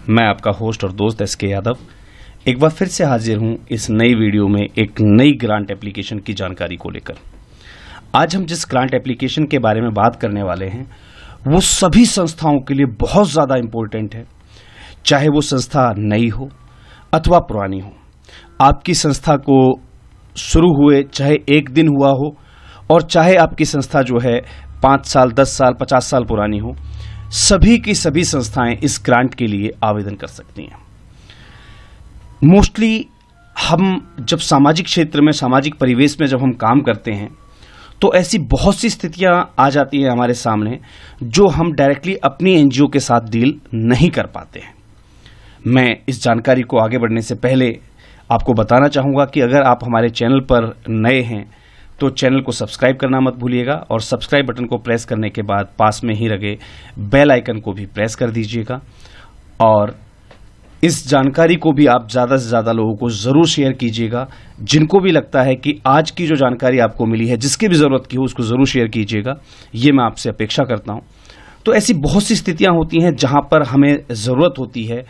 मैं आपका होस्ट और दोस्त एस के यादव एक बार फिर से हाजिर हूं इस नई वीडियो में एक नई ग्रांट एप्लीकेशन की जानकारी को लेकर। आज हम जिस ग्रांट एप्लीकेशन के बारे में बात करने वाले हैं वो सभी संस्थाओं के लिए बहुत ज़्यादा इम्पोर्टेंट है, चाहे वो संस्था नई हो अथवा पुरानी हो। आपकी संस्था को शुरू हुए चाहे एक दिन हुआ हो और चाहे आपकी संस्था जो है 5 साल 10 साल 50 साल पुरानी हो, सभी की सभी संस्थाएं इस ग्रांट के लिए आवेदन कर सकती हैं। मोस्टली हम जब सामाजिक क्षेत्र में, सामाजिक परिवेश में जब हम काम करते हैं तो ऐसी बहुत सी स्थितियां आ जाती हैं हमारे सामने जो हम डायरेक्टली अपनी एनजीओ के साथ डील नहीं कर पाते हैं। मैं इस जानकारी को आगे बढ़ने से पहले आपको बताना चाहूँगा कि अगर आप हमारे चैनल पर नए हैं तो चैनल को सब्सक्राइब करना मत भूलिएगा और सब्सक्राइब बटन को प्रेस करने के बाद पास में ही लगे बेल आइकन को भी प्रेस कर दीजिएगा। और इस जानकारी को भी आप ज़्यादा से ज़्यादा लोगों को ज़रूर शेयर कीजिएगा। जिनको भी लगता है कि आज की जो जानकारी आपको मिली है, जिसकी भी ज़रूरत की हो, उसको ज़रूर शेयर कीजिएगा, ये मैं आपसे अपेक्षा करता हूँ। तो ऐसी बहुत सी स्थितियाँ होती हैं जहाँ पर हमें ज़रूरत होती है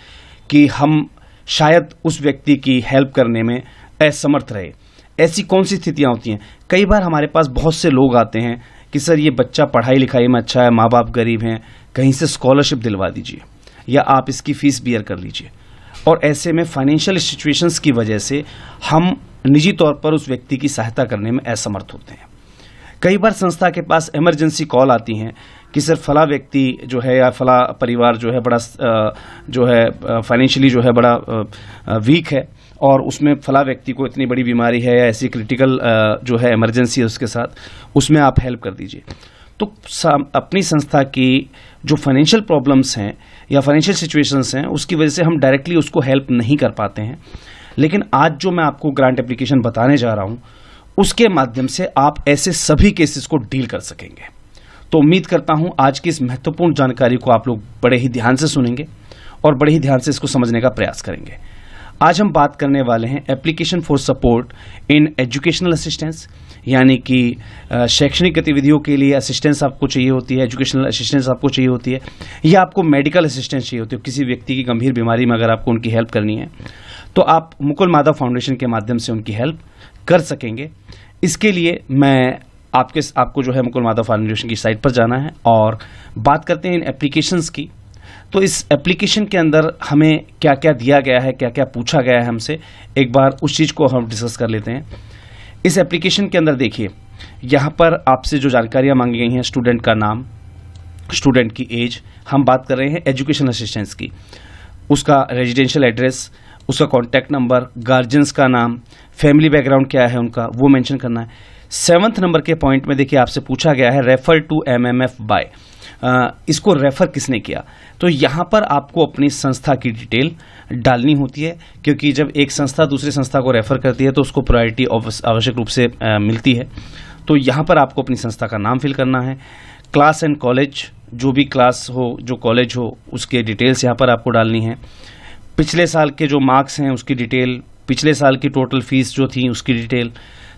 कि हम शायद उस व्यक्ति की हेल्प करने में असमर्थ रहे। ऐसी कौन सी स्थितियाँ होती हैं? कई बार हमारे पास बहुत से लोग आते हैं कि सर ये बच्चा पढ़ाई लिखाई में अच्छा है, माँ बाप गरीब हैं, कहीं से स्कॉलरशिप दिलवा दीजिए या आप इसकी फ़ीस बियर कर लीजिए। और ऐसे में फाइनेंशियल सिचुएशंस की वजह से हम निजी तौर पर उस व्यक्ति की सहायता करने में असमर्थ होते हैं। कई बार संस्था के पास इमरजेंसी कॉल आती हैं कि सर फला व्यक्ति जो है या फला परिवार जो है बड़ा जो है फाइनेंशियली जो है बड़ा वीक है और उसमें फला व्यक्ति को इतनी बड़ी बीमारी है या ऐसी क्रिटिकल जो है इमरजेंसी है उसके साथ, उसमें आप हेल्प कर दीजिए। तो अपनी संस्था की जो फाइनेंशियल प्रॉब्लम्स हैं या फाइनेंशियल सिचुएशंस हैं उसकी वजह से हम डायरेक्टली उसको हेल्प नहीं कर पाते हैं। लेकिन आज जो मैं आपको ग्रांट एप्लीकेशन बताने जा रहा हूं उसके माध्यम से आप ऐसे सभी केसेस को डील कर सकेंगे। तो उम्मीद करता हूं आज की इस महत्वपूर्ण जानकारी को आप लोग बड़े ही ध्यान से सुनेंगे और बड़े ही ध्यान से इसको समझने का प्रयास करेंगे। आज हम बात करने वाले हैं application for support in educational assistance, यानी कि शैक्षणिक गतिविधियों के लिए असिस्टेंस आपको चाहिए होती है, एजुकेशनल असिस्टेंस आपको चाहिए होती है या आपको मेडिकल असिस्टेंस चाहिए होती है। किसी व्यक्ति की गंभीर बीमारी में अगर आपको उनकी हेल्प करनी है तो आप मुकुल माधव फाउंडेशन के माध्यम से उनकी हेल्प कर सकेंगे। इसके लिए मैं आपको जो है मुकुल माधव फाउंडेशन की साइट पर जाना है और बात करते हैं इन एप्लीकेशंस की। तो इस एप्लीकेशन के अंदर हमें क्या क्या दिया गया है, क्या क्या पूछा गया है हमसे, एक बार उस चीज़ को हम डिस्कस कर लेते हैं। इस एप्लीकेशन के अंदर देखिए, यहाँ पर आपसे जो जानकारियाँ मांगी गई हैं, स्टूडेंट का नाम, स्टूडेंट की एज, हम बात कर रहे हैं एजुकेशन असिस्टेंस की, उसका रेजिडेंशियल एड्रेस, उसका कॉन्टैक्ट नंबर, गार्जियंस का नाम, फैमिली बैकग्राउंड क्या है उनका, वो मेंशन करना है। 7वें नंबर के पॉइंट में देखिए आपसे पूछा गया है रेफर टू MMF बाय, इसको रेफर किसने किया। तो यहाँ पर आपको अपनी संस्था की डिटेल डालनी होती है, क्योंकि जब एक संस्था दूसरी संस्था को रेफर करती है तो उसको प्रायोरिटी आवश्यक रूप से मिलती है। तो यहाँ पर आपको अपनी संस्था का नाम फिल करना है, क्लास एंड कॉलेज, जो भी क्लास हो, जो कॉलेज हो, उसके डिटेल्स यहाँ पर आपको डालनी है। पिछले साल के जो मार्क्स हैं उसकी डिटेल, पिछले साल की टोटल फीस जो थी उसकी डिटेल,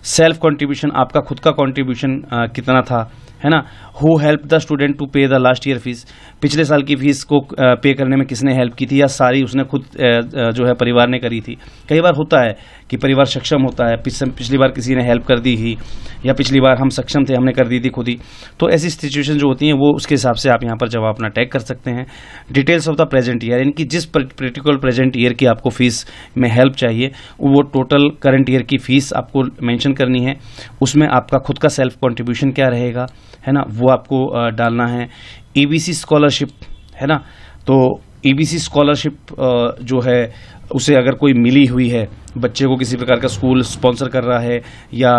सेल्फ कंट्रीब्यूशन, आपका खुद का कंट्रीब्यूशन कितना था, है ना, who help the student to pay the last year fees, पिछले साल की फीस को पे करने में किसने हेल्प की थी या सारी उसने खुद जो है परिवार ने करी थी। कई बार होता है कि परिवार सक्षम होता है, पिछली बार किसी ने हेल्प कर दी थी या पिछली बार हम सक्षम थे, हमने कर दी थी खुद ही। तो ऐसी सिचुएशन जो होती हैं वो उसके हिसाब से आप यहाँ पर जवाब अपना टैग कर सकते हैं। Details of the present year, यानी कि जिस पर्टिकुलर प्रेजेंट ईयर की आपको फीस में हेल्प चाहिए वो टोटल करंट ईयर की फीस आपको मेंशन करनी है। उसमें आपका खुद का सेल्फ कंट्रीब्यूशन क्या रहेगा, है ना, वो आपको डालना है। EBC स्कॉलरशिप, है ना, तो EBC स्कॉलरशिप जो है उसे अगर कोई मिली हुई है, बच्चे को किसी प्रकार का स्कूल स्पॉन्सर कर रहा है या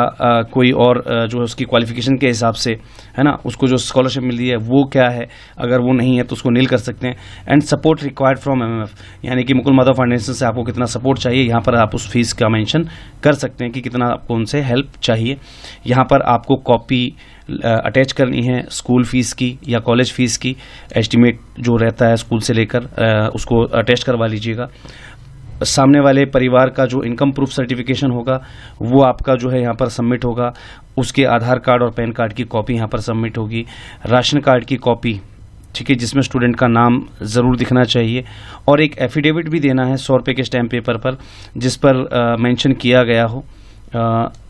कोई और जो है उसकी क्वालिफिकेशन के हिसाब से, है ना, उसको जो स्कॉलरशिप मिल रही है वो क्या है, अगर वो नहीं है तो उसको नील कर सकते हैं। And support required from MMF, यानी कि मुकुल माधव फाउंडेशन से आपको कितना सपोर्ट चाहिए, यहाँ पर आप उस फीस का मेंशन कर सकते हैं कि कितना आपको उनसे हेल्प चाहिए। यहाँ पर आपको कॉपी अटैच करनी है स्कूल फीस की या कॉलेज फीस की, एस्टिमेट जो रहता है स्कूल से लेकर उसको अटैच करवा लीजिएगा। सामने वाले परिवार का जो इनकम प्रूफ सर्टिफिकेशन होगा वो आपका जो है यहाँ पर सबमिट होगा। उसके आधार कार्ड और पैन कार्ड की कॉपी यहाँ पर सबमिट होगी। राशन कार्ड की कॉपी ठीक है, जिसमें स्टूडेंट का नाम ज़रूर दिखना चाहिए, और एक एफिडेविट भी देना है 100 रुपये के स्टैम्प पेपर पर, जिस पर मेंशन किया गया हो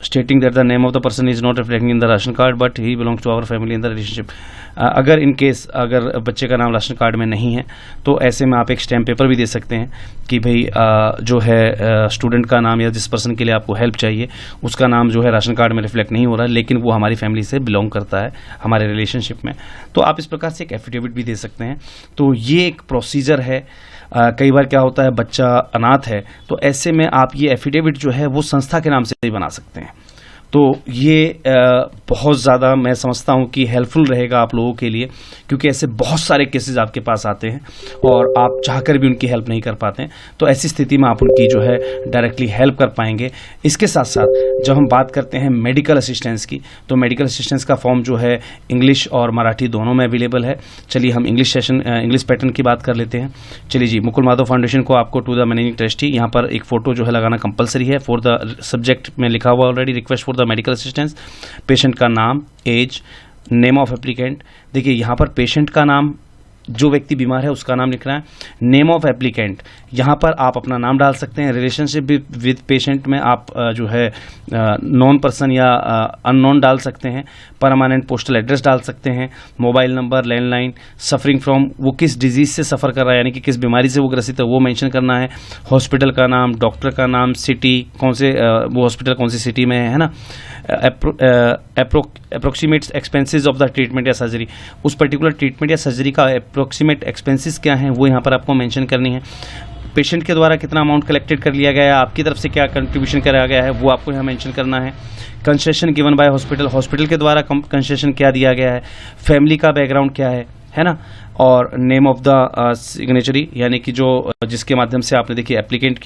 stating that the name of the person is not reflecting in the ration card but he belongs to our family in the relationship। अगर इन केस अगर बच्चे का नाम राशन कार्ड में नहीं है तो ऐसे में आप एक स्टैम्प पेपर भी दे सकते हैं कि भाई जो है स्टूडेंट का नाम या जिस पर्सन के लिए आपको हेल्प चाहिए उसका नाम जो है राशन कार्ड में रिफ्लेक्ट नहीं हो रहा है, लेकिन वो हमारी फैमिली से बिलोंग करता है, हमारे रिलेशनशिप में। तो आप इस प्रकार से एक एफिडेविट भी दे सकते हैं। तो ये एक प्रोसीजर है। कई बार क्या होता है, बच्चा अनाथ है, तो ऐसे में आप ये एफिडेविट जो है वो संस्था के नाम से भी बना सकते हैं। तो ये बहुत ज़्यादा मैं समझता हूँ कि हेल्पफुल रहेगा आप लोगों के लिए, क्योंकि ऐसे बहुत सारे केसेस आपके पास आते हैं और आप चाहकर भी उनकी हेल्प नहीं कर पाते हैं। तो ऐसी स्थिति में आप उनकी जो है डायरेक्टली हेल्प कर पाएंगे। इसके साथ साथ जब हम बात करते हैं मेडिकल असिस्टेंस की, तो मेडिकल असिस्टेंस का फॉर्म जो है इंग्लिश और मराठी दोनों में अवेलेबल है। चलिए हम इंग्लिश पैटर्न की बात कर लेते हैं। चलिए जी, मुकुल माधव फाउंडेशन को आपको टू द मैनेजिंग ट्रस्टी, यहाँ पर एक फ़ोटो जो है लगाना कंपलसरी है। फॉर द सब्जेक्ट में लिखा हुआ already, request for the medical assistance, patient का नाम, एज, नेम ऑफ एप्लीकेंट। देखिए यहाँ पर पेशेंट का नाम, जो व्यक्ति बीमार है उसका नाम लिखना है। नेम ऑफ एप्लीकेंट, यहाँ पर आप अपना नाम डाल सकते हैं। रिलेशनशिप विद पेशेंट में आप जो है नॉन पर्सन या अननोन डाल सकते हैं। परमानेंट पोस्टल एड्रेस डाल सकते हैं। Mobile number, landline, suffering from, वो किस डिजीज से सफ़र कर रहा है, यानी कि किस बीमारी से वो ग्रसित है वो मेंशन करना है। हॉस्पिटल का नाम, डॉक्टर का नाम, सिटी कौन से वो हॉस्पिटल कौन सी सिटी में है ना। Approximate expenses of the treatment या सर्जरी, उस पर्टिकुलर ट्रीटमेंट या सर्जरी का अप्रोक्सीमेट एक्सपेंसेस क्या हैं वो यहाँ पर आपको मेंशन करनी है। पेशेंट के द्वारा कितना अमाउंट कलेक्टेड कर लिया गया है, आपकी तरफ से क्या कंट्रीब्यूशन करा गया है वो आपको यहाँ मेंशन करना है। Concession given by hospital, hospital के द्वारा कंसेशन क्या दिया गया है। फैमिली का बैकग्राउंड क्या है ना। और नेम ऑफ द सिग्नेचरी, यानी कि जो जिसके माध्यम से आपने देखिए एप्लीकेंट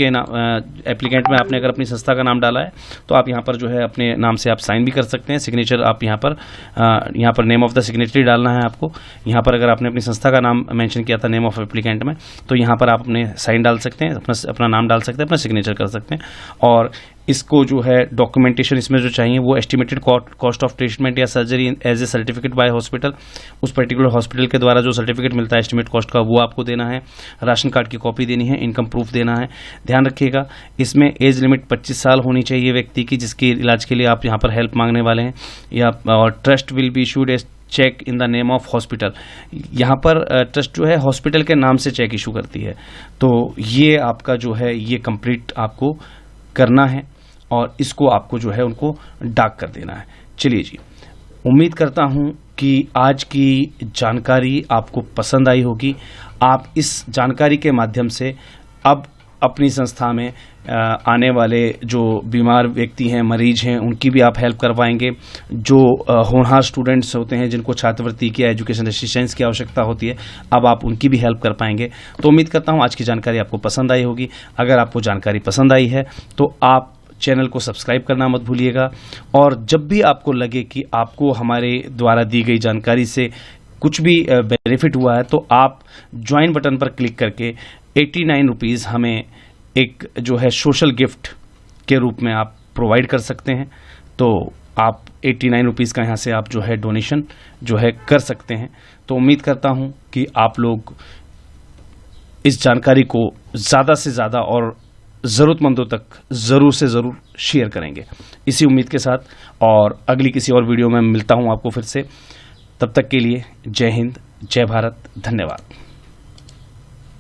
में आपने अगर अपनी संस्था का नाम डाला है तो आप यहाँ पर जो है अपने नाम से आप साइन भी कर सकते हैं। सिग्नेचर आप यहाँ पर नेम ऑफ द सिग्नेचरी डालना है आपको। यहाँ पर अगर आपने अपनी संस्था का नाम मेंशन किया था नेम ऑफ एप्लीकेंट में, तो यहाँ पर आप अपने साइन डाल सकते हैं, अपना नाम डाल सकते हैं, अपना सिग्नेचर कर सकते हैं। और इसको जो है डॉक्यूमेंटेशन इसमें जो चाहिए वो एस्टिमेटेड कॉस्ट ऑफ ट्रीटमेंट या surgery as a certificate by hospital, उस पर्टिकुलर हॉस्पिटल के द्वारा जो सर्टिफिकेट मिलता है एस्टिमेट कॉस्ट का वो आपको देना है। राशन कार्ड की कॉपी देनी है, इनकम प्रूफ देना है। ध्यान रखिएगा इसमें एज लिमिट 25 साल होनी चाहिए व्यक्ति की जिसके इलाज के लिए आप यहाँ पर हेल्प मांगने वाले हैं। या और trust will be issued as cheque in the name of hospital, यहाँ पर ट्रस्ट जो है हॉस्पिटल के नाम से चेक इशू करती है। तो ये आपका जो है ये कंप्लीट आपको करना है और इसको आपको जो है उनको डाक कर देना है। चलिए जी, उम्मीद करता हूँ कि आज की जानकारी आपको पसंद आई होगी। आप इस जानकारी के माध्यम से अब अपनी संस्था में आने वाले जो बीमार व्यक्ति हैं, मरीज हैं, उनकी भी आप हेल्प करवाएंगे। जो होनहार स्टूडेंट्स होते हैं जिनको छात्रवृत्ति की एजुकेशन असिस्टेंस की आवश्यकता होती है, अब आप उनकी भी हेल्प कर पाएंगे। तो उम्मीद करता हूँ आज की जानकारी आपको पसंद आई होगी। अगर आपको जानकारी पसंद आई है तो आप चैनल को सब्सक्राइब करना मत भूलिएगा। और जब भी आपको लगे कि आपको हमारे द्वारा दी गई जानकारी से कुछ भी बेनिफिट हुआ है तो आप ज्वाइन बटन पर क्लिक करके 89 रुपीज़ हमें एक जो है सोशल गिफ्ट के रूप में आप प्रोवाइड कर सकते हैं। तो आप 89 रुपीज़ का यहाँ से आप जो है डोनेशन जो है कर सकते हैं। तो उम्मीद करता हूँ कि आप लोग इस जानकारी को ज़्यादा से ज़्यादा और ज़रूरतमंदों तक ज़रूर से ज़रूर शेयर करेंगे। इसी उम्मीद के साथ और अगली किसी और वीडियो में मिलता हूँ आपको फिर से। तब तक के लिए जय हिंद, जय भारत, धन्यवाद।